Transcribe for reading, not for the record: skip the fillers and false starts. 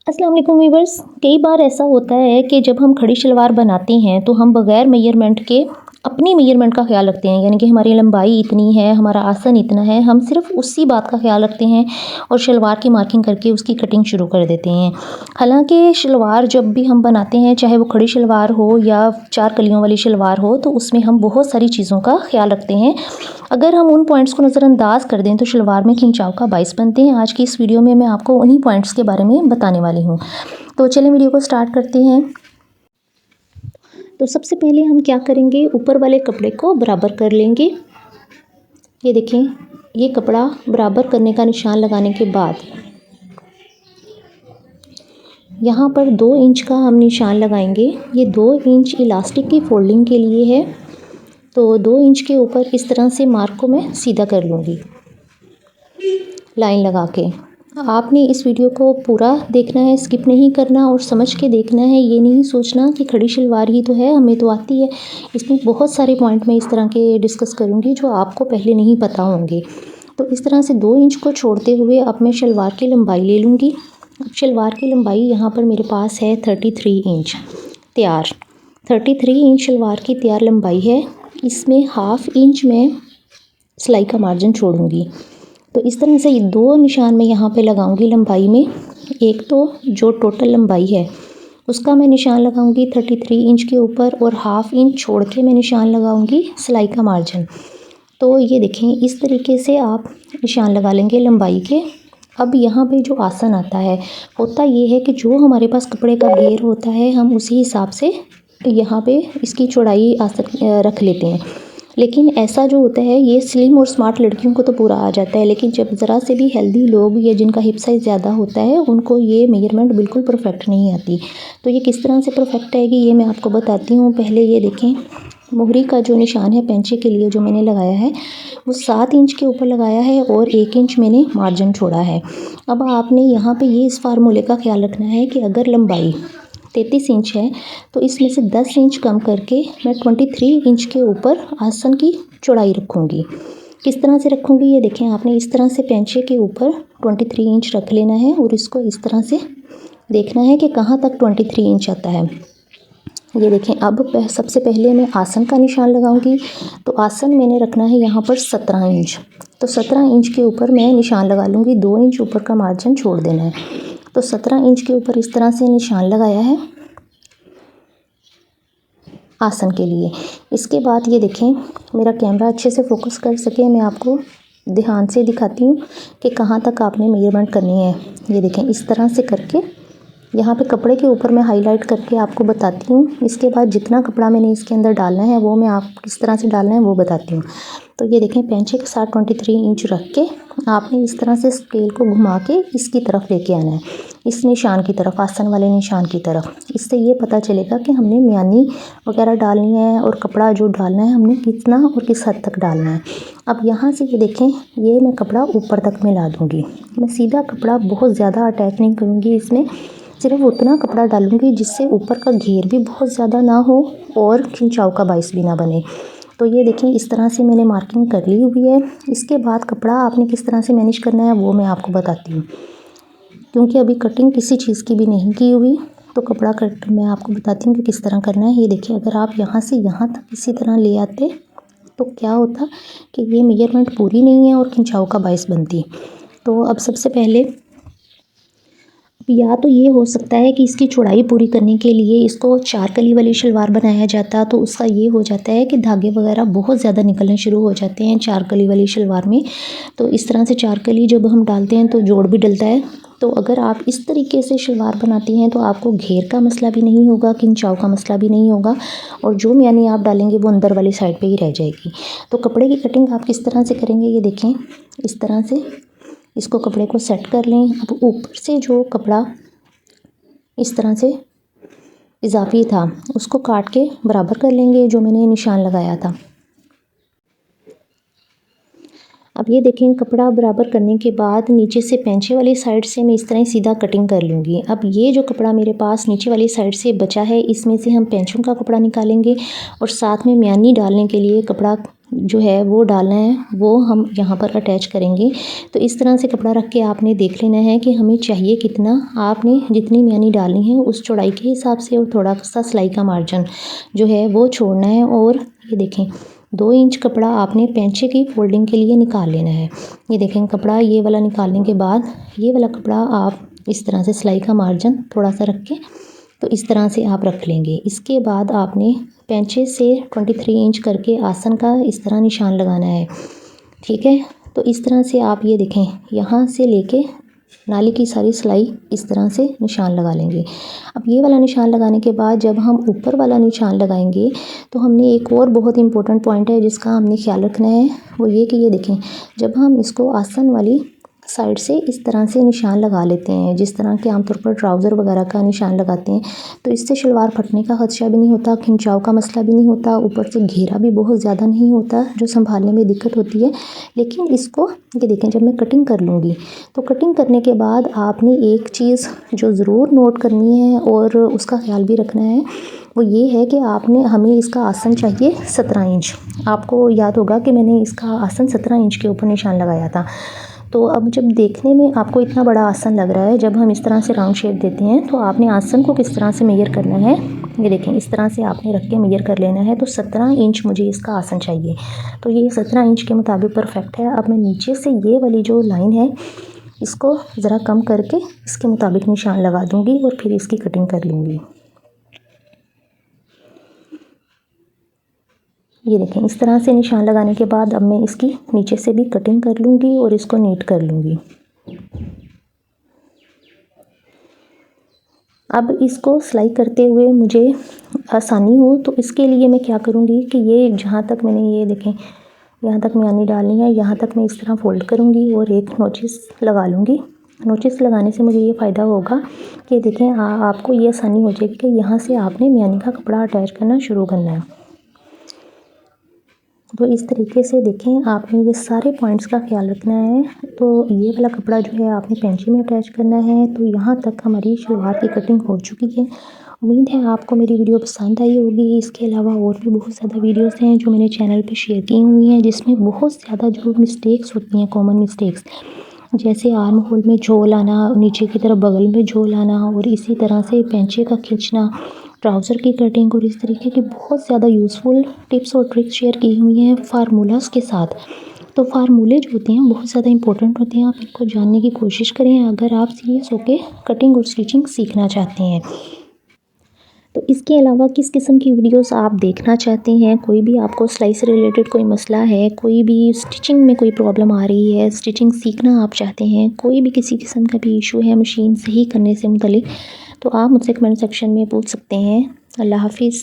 अस्सलाम वालेकुम व्यूवर्स। कई बार ऐसा होता है कि जब हम खड़ी शलवार बनाते हैं तो हम बग़ैर मेजरमेंट के अपनी मेजरमेंट का ख्याल रखते हैं, यानी कि हमारी लंबाई इतनी है, हमारा आसन इतना है, हम सिर्फ उसी बात का ख्याल रखते हैं और शलवार की मार्किंग करके उसकी कटिंग शुरू कर देते हैं। हालांकि शलवार जब भी हम बनाते हैं, चाहे वो खड़ी शलवार हो या 4 कलियों वाली शलवार हो, तो उसमें हम बहुत सारी चीज़ों का ख्याल रखते हैं। अगर हम उन पॉइंट्स को नज़रअंदाज कर दें तो शलवार में खिंचाव का बाइस बनते हैं। आज की इस वीडियो में मैं आपको उन्हीं पॉइंट्स के बारे में बताने वाली हूँ। तो चलिए वीडियो को स्टार्ट करते हैं। तो सबसे पहले हम क्या करेंगे, ऊपर वाले कपड़े को बराबर कर लेंगे। ये देखें, ये कपड़ा बराबर करने का निशान लगाने के बाद यहाँ पर 2 इंच का हम निशान लगाएंगे। ये 2 इंच इलास्टिक की फोल्डिंग के लिए है। तो 2 इंच के ऊपर इस तरह से मार्क को मैं सीधा कर लूँगी लाइन लगा के। आपने इस वीडियो को पूरा देखना है, स्किप नहीं करना और समझ के देखना है। ये नहीं सोचना कि खड़ी शलवार ही तो है, हमें तो आती है। इसमें बहुत सारे पॉइंट मैं इस तरह के डिस्कस करूँगी जो आपको पहले नहीं पता होंगे। तो इस तरह से 2 इंच को छोड़ते हुए अब मैं शलवार की लंबाई ले लूँगी। अब शलवार की लंबाई यहाँ पर मेरे पास है 33 इंच तैयार। 33 इंच शलवार की तैयार लंबाई है। इसमें हाफ इंच मैं सिलाई का मार्जिन छोड़ूंगी। तो इस तरह से 2 निशान मैं यहाँ पे लगाऊंगी लंबाई में। एक तो जो टोटल लंबाई है उसका मैं निशान लगाऊंगी 33 इंच के ऊपर और हाफ इंच छोड़ के मैं निशान लगाऊंगी सिलाई का मार्जिन। तो ये देखें, इस तरीके से आप निशान लगा लेंगे लंबाई के। अब यहाँ पे जो आसन आता है, होता ये है कि जो हमारे पास कपड़े का घेर होता है हम उसी हिसाब से यहाँ पे इसकी चौड़ाई आसन रख लेते हैं। लेकिन ऐसा जो होता है, ये स्लिम और स्मार्ट लड़कियों को तो पूरा आ जाता है, लेकिन जब ज़रा से भी हेल्दी लोग या जिनका हिप साइज़ ज़्यादा होता है उनको ये मेजरमेंट बिल्कुल परफेक्ट नहीं आती। तो ये किस तरह से परफेक्ट आएगी ये मैं आपको बताती हूँ। पहले ये देखें, मोहरी का जो निशान है पेंचे के लिए जो मैंने लगाया है वो 7 इंच के ऊपर लगाया है और 1 इंच मैंने मार्जिन छोड़ा है। अब आपने यहाँ पे ये इस फार्मूले का ख्याल रखना है कि अगर लंबाई 33 इंच है तो इसमें से 10 इंच कम करके मैं 23 इंच के ऊपर आसन की चौड़ाई रखूँगी। किस तरह से रखूँगी ये देखें, आपने इस तरह से पेंचे के ऊपर 23 इंच रख लेना है और इसको इस तरह से देखना है कि कहाँ तक 23 इंच आता है। ये देखें, अब सबसे पहले मैं आसन का निशान लगाऊंगी। तो आसन मैंने रखना है यहाँ पर 17 इंच। तो 17 इंच के ऊपर मैं निशान लगा लूँगी। 2 इंच ऊपर का मार्जिन छोड़ देना है। तो 17 इंच के ऊपर इस तरह से निशान लगाया है आसन के लिए। इसके बाद ये देखें, मेरा कैमरा अच्छे से फोकस कर सके, मैं आपको ध्यान से दिखाती हूँ कि कहाँ तक आपने मेजरमेंट करनी है। ये देखें, इस तरह से करके यहाँ पे कपड़े के ऊपर मैं हाईलाइट करके आपको बताती हूँ। इसके बाद जितना कपड़ा मैंने इसके अंदर डालना है वो मैं आप किस तरह से डालना है वो बताती हूँ। तो ये देखें, पेंचे के साथ 23 इंच रख के आपने इस तरह से स्केल को घुमा के इसकी तरफ लेके आना है, इस निशान की तरफ, आसन वाले निशान की तरफ। इससे ये पता चलेगा कि हमने म्यानी वगैरह डालनी है और कपड़ा जो डालना है हमने कितना और किस हद तक डालना है। अब यहाँ से ये देखें, ये मैं कपड़ा ऊपर तक में ला दूँगी। मैं सीधा कपड़ा बहुत ज़्यादा अटैच नहीं करूँगी, इसमें सिर्फ उतना कपड़ा डालूंगी जिससे ऊपर का घेर भी बहुत ज़्यादा ना हो और खिंचाव का बाइस भी ना बने। तो ये देखें, इस तरह से मैंने मार्किंग कर ली हुई है। इसके बाद कपड़ा आपने किस तरह से मैनेज करना है वो मैं आपको बताती हूँ, क्योंकि अभी कटिंग किसी चीज़ की भी नहीं की हुई। तो कपड़ा कट मैं आपको बताती हूँ कि किस तरह करना है। ये देखिए, अगर आप यहाँ से यहाँ तक इसी तरह ले आते तो क्या होता कि ये मेजरमेंट पूरी नहीं है और खिंचाव का बाइस बनती। तो अब सबसे पहले या तो ये हो सकता है कि इसकी चौड़ाई पूरी करने के लिए इसको 4 कली वाली शलवार बनाया जाता, तो उसका ये हो जाता है कि धागे वगैरह बहुत ज़्यादा निकलने शुरू हो जाते हैं 4 कली वाली शलवार में। तो इस तरह से 4 कली जब हम डालते हैं तो जोड़ भी डलता है। तो अगर आप इस तरीके से शलवार बनाती हैं तो आपको घेर का मसला भी नहीं होगा, खिंचाव का मसला भी नहीं होगा और जो म्यानी आप डालेंगे वो अंदर वाली साइड पर ही रह जाएगी। तो कपड़े की कटिंग आप किस तरह से करेंगे, ये देखें, इस तरह से इसको कपड़े को सेट कर लें। अब ऊपर से जो कपड़ा इस तरह से इजाफी था उसको काट के बराबर कर लेंगे जो मैंने निशान लगाया था। अब ये देखें, कपड़ा बराबर करने के बाद नीचे से पेंचे वाली साइड से मैं इस तरह सीधा कटिंग कर लूँगी। अब ये जो कपड़ा मेरे पास नीचे वाली साइड से बचा है इसमें से हम पेंचों का कपड़ा निकालेंगे और साथ में म्यानी डालने के लिए कपड़ा जो है वो डालना है, वो हम यहाँ पर अटैच करेंगे। तो इस तरह से कपड़ा रख के आपने देख लेना है कि हमें चाहिए कितना, आपने जितनी मैनी डालनी है उस चौड़ाई के हिसाब से और थोड़ा सा सिलाई का मार्जिन जो है वो छोड़ना है। और ये देखें 2 इंच कपड़ा आपने पेंचे की फोल्डिंग के लिए निकाल लेना है। ये देखें कपड़ा ये वाला निकालने के बाद ये वाला कपड़ा आप इस तरह से सिलाई का मार्जिन थोड़ा सा रख के तो इस तरह से आप रख लेंगे। इसके बाद आपने पेंचे से 23 इंच करके आसन का इस तरह निशान लगाना है, ठीक है। तो इस तरह से आप ये देखें यहाँ से लेके नाली की सारी सिलाई इस तरह से निशान लगा लेंगे। अब ये वाला निशान लगाने के बाद जब हम ऊपर वाला निशान लगाएंगे तो हमने एक और बहुत इंपॉर्टेंट पॉइंट है जिसका हमने ख्याल रखना है, वो ये कि ये देखें जब हम इसको आसन वाली साइड से इस तरह से निशान लगा लेते हैं, जिस तरह के आमतौर पर ट्राउज़र वगैरह का निशान लगाते हैं, तो इससे शलवार फटने का खदशा भी नहीं होता, खिंचाव का मसला भी नहीं होता, ऊपर से घेरा भी बहुत ज़्यादा नहीं होता जो संभालने में दिक्कत होती है। लेकिन इसको ये देखें जब मैं कटिंग कर लूँगी तो कटिंग करने के बाद आपने एक चीज़ जो ज़रूर नोट करनी है और उसका ख्याल भी रखना है, वो ये है कि हमें इसका आसन चाहिए 17 इंच। आपको याद होगा कि मैंने इसका आसन 17 इंच के ऊपर निशान लगाया था। तो अब जब देखने में आपको इतना बड़ा आसन लग रहा है, जब हम इस तरह से राउंड शेप देते हैं तो आपने आसन को किस तरह से मेजर करना है, ये देखें इस तरह से आपने रख के मेजर कर लेना है। तो 17 इंच मुझे इसका आसन चाहिए, तो ये 17 इंच के मुताबिक परफेक्ट है। अब मैं नीचे से ये वाली जो लाइन है इसको ज़रा कम करके इसके मुताबिक निशान लगा दूँगी और फिर इसकी कटिंग कर लूँगी। ये देखें इस तरह से निशान लगाने के बाद अब मैं इसकी नीचे से भी कटिंग कर लूँगी और इसको नीट कर लूँगी। अब इसको सिलाई करते हुए मुझे आसानी हो तो इसके लिए मैं क्या करूँगी कि ये जहाँ तक मैंने ये देखें यहाँ तक मैंने डालनी है, यहाँ तक मैं इस तरह फोल्ड करूँगी और एक नोचिस लगा लूँगी। नोचिस लगाने से मुझे ये फ़ायदा होगा कि देखें आपको ये आसानी हो जाएगी कि यहाँ से आपने मैनी का कपड़ा अटैच करना शुरू करना है। तो इस तरीके से देखें आपने ये सारे पॉइंट्स का ख्याल रखना है। तो ये वाला कपड़ा जो है आपने पेंची में अटैच करना है। तो यहाँ तक हमारी शलवार की कटिंग हो चुकी है। उम्मीद है आपको मेरी वीडियो पसंद आई होगी। इसके अलावा और भी बहुत ज़्यादा वीडियोस हैं जो मैंने चैनल पे शेयर की हुई हैं, जिसमें बहुत ज़्यादा जो मिस्टेक्स होती हैं, कॉमन मिस्टेक्स, जैसे आर्म होल में झोल आना, नीचे की तरफ बगल में झोल आना और इसी तरह से पेंचे का खींचना, ट्राउज़र की कटिंग और इस तरीके की बहुत ज़्यादा यूज़फुल टिप्स और ट्रिक्स शेयर की हुई हैं फार्मूलाज़ के साथ। तो फार्मूले जो होते हैं बहुत ज़्यादा इंपॉर्टेंट होते हैं, आप इनको जानने की कोशिश करें अगर आप सीरियस होकर कटिंग और स्टिचिंग सीखना चाहते हैं। तो इसके अलावा किस किस्म की वीडियोस आप देखना चाहते हैं, कोई भी आपको सिलाई से रिलेटेड कोई मसला है, कोई भी स्टिचिंग में कोई प्रॉब्लम आ रही है, स्टिचिंग सीखना आप चाहते हैं, कोई भी किसी किस्म का भी इशू है मशीन सही करने से मुतल्लिक, तो आप मुझसे कमेंट सेक्शन में पूछ सकते हैं। अल्लाह हाफिज़।